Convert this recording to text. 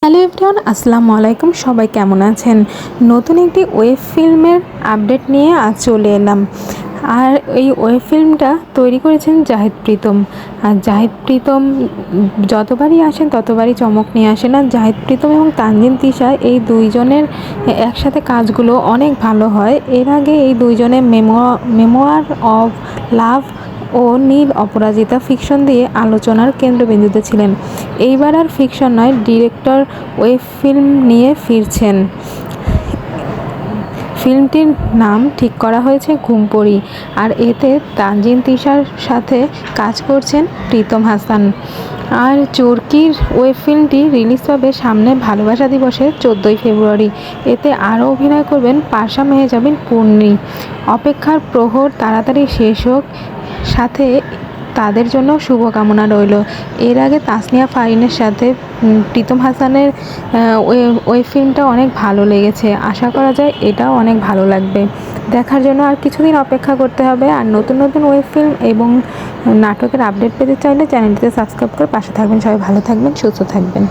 Hello everyone, আসসালামু আলাইকুম। সবাই কেমন আছেন? নতুন একটি ওয়েব ফিল্মের আপডেট নিয়ে আজ চলে এলাম। আর এই ওয়েব ফিল্মটা তৈরি করেছেন জাহিদ প্রীতম। আর জাহিদ প্রীতম যতবারই আসেন ততবারই চমক নিয়ে আসেন। আর জাহিদ প্রীতম এবং তানজিন তিশা এই দুইজনের একসাথে কাজগুলো অনেক ভালো হয়। এর আগে এই দুইজনের মেমোয়ার of love O Neil Aparajita fiction দিয়ে আলোচনার কেন্দ্রবিন্দুতে ছিলেন। এইবার আর ফিকশন নয়, ডিরেক্টর ওয়েব ফিল্ম নিয়ে ফিরছেন। ফিল্মটির নাম ঠিক করা হয়েছে ঘুমপড়ি। আর এতে তানজিন তিশার সাথে কাজ করছেন প্রীতম হাসান। আর চরকির ওয়েব ফিল্মটি রিলিজ পাবে সামনে ভালোবাসা দিবসে 14ই ফেব্রুয়ারি। এতে আরও অভিনয় করবেন পারসা মেহজাবিন পূর্ণি। অপেক্ষার প্রহর তাড়াতাড়ি শেষ হোক, সাথে তাদের জন্য শুভকামনা রইল। এর আগে তাসনিয়া ফারিনের সাথে প্রীতম হাসানের ওই ফিল্মটা অনেক ভালো লেগেছে। আশা করা যায় এটাও অনেক ভালো লাগবে। দেখার জন্য আর কিছুদিন অপেক্ষা করতে হবে। আর নতুন নতুন ওয়েব ফিল্ম এবং নাটকের আপডেট পেতে চাইলে চ্যানেলটিতে সাবস্ক্রাইব করে পাশে থাকবেন। সবাই ভালো থাকবেন, সুস্থ থাকবেন।